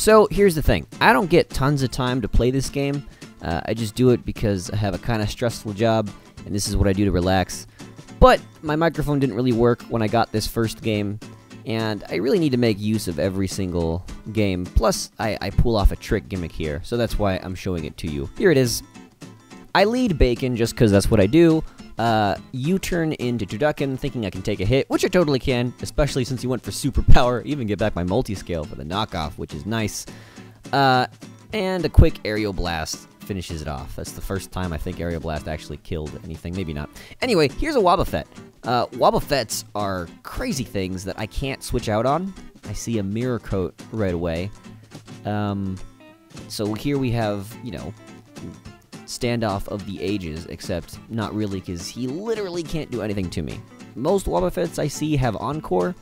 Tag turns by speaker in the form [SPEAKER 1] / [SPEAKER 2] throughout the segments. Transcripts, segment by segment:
[SPEAKER 1] So here's the thing. I don't get tons of time to play this game. I just do it because I have a kind of stressful job, and this is what I do to relax. But my microphone didn't really work when I got this first game, and I really need to make use of every single game. Plus, I pull off a trick gimmick here, so that's why I'm showing it to you. Here it is. I lead Bacon just because that's what I do. You turn into Turducken thinking I can take a hit, which I totally can, especially since you went for superpower. Even get back my multi-scale for the knockoff, which is nice. And a quick Aerial Blast finishes it off. That's the first time I think Aerial Blast actually killed anything. Maybe not. Anyway, here's a Wobbuff. Wobbuffets are crazy things that I can't switch out on. I see a Mirror Coat right away. So here we have, you know, Standoff of the Ages, except not really, because he literally can't do anything to me. Most Wobbuffets I see have Encore.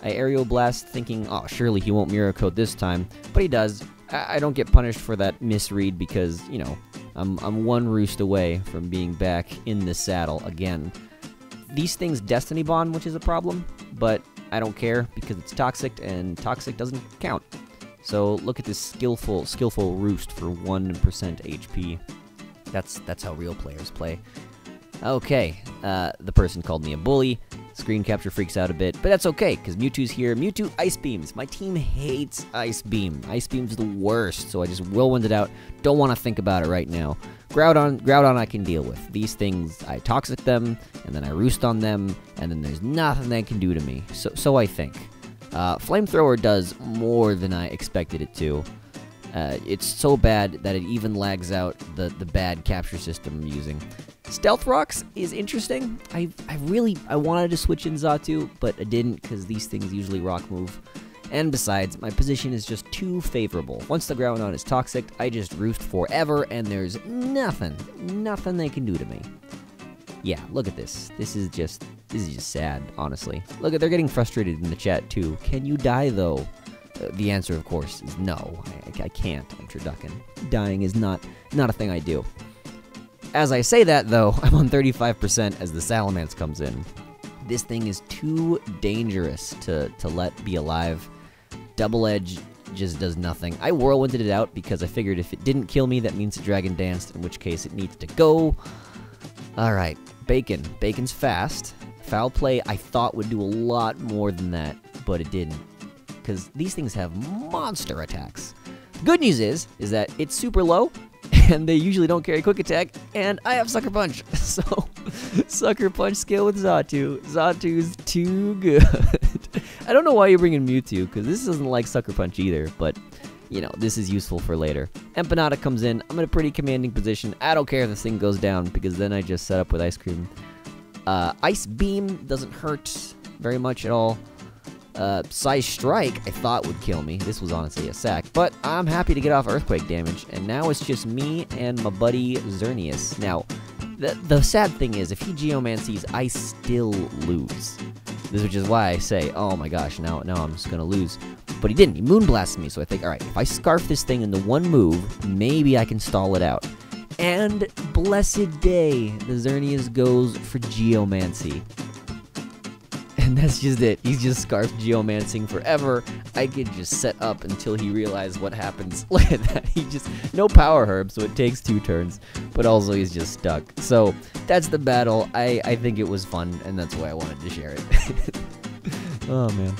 [SPEAKER 1] I Aerial Blast thinking, oh, surely he won't Mirror Coat this time, but he does. I don't get punished for that misread because, you know, I'm one roost away from being back in the saddle again. These things Destiny Bond, which is a problem, but I don't care because it's toxic, and toxic doesn't count. So look at this skillful roost for 1% HP. That's how real players play. Okay, the person called me a bully. Screen capture freaks out a bit, but that's okay, because Mewtwo's here. Mewtwo Ice Beams. My team hates Ice Beam. Ice Beam's the worst, so I just whirlwinded out. Don't want to think about it right now. Groudon I can deal with. These things, I Toxic them, and then I Roost on them, and then there's nothing they can do to me. So I think. Flamethrower does more than I expected it to. It's so bad that it even lags out the bad capture system I'm using. Stealth Rocks is interesting. I wanted to switch in Xatu, but I didn't because these things usually rock move. And besides, my position is just too favorable. Once the Groudon is toxic, I just roost forever, and there's nothing they can do to me. Yeah, look at this. This is just sad, honestly. Look, they're getting frustrated in the chat too. Can you die though? The answer, of course, is no. I can't. I'm Turducken. Dying is not a thing I do. As I say that, though, I'm on 35% as the Salamence comes in. This thing is too dangerous to let be alive. Double Edge just does nothing. I whirlwinded it out because I figured if it didn't kill me, that means it Dragon Danced, in which case it needs to go. Alright, Bacon. Bacon's fast. Foul Play I thought would do a lot more than that, but it didn't. Because these things have monster attacks. Good news is that it's super low, and they usually don't carry Quick Attack, and I have Sucker Punch. So, Sucker Punch skill with Xatu. Xatu's too good. I don't know why you're bringing Mewtwo, because this doesn't like Sucker Punch either, but, you know, this is useful for later. Empanada comes in. I'm in a pretty commanding position. I don't care if this thing goes down, because then I just set up with Ice Cream. Ice Beam doesn't hurt very much at all. Size Strike, I thought would kill me. This was honestly a sack, but I'm happy to get off Earthquake damage, and now it's just me and my buddy Xerneas. Now, the sad thing is, if he Geomancies, I still lose. Which is why I say, oh my gosh, now I'm just gonna lose. But he didn't. He Moonblasted me, so I think, alright, if I Scarf this thing in the one move, maybe I can stall it out. And blessed day, the Xerneas goes for Geomancy. And that's just it. He's just Scarf Geomancing forever. I could just set up until he realizes what happens. Look at that. He just... No Power Herb, so it takes 2 turns. But also he's just stuck. So, that's the battle. I think it was fun, and that's why I wanted to share it. Oh, man.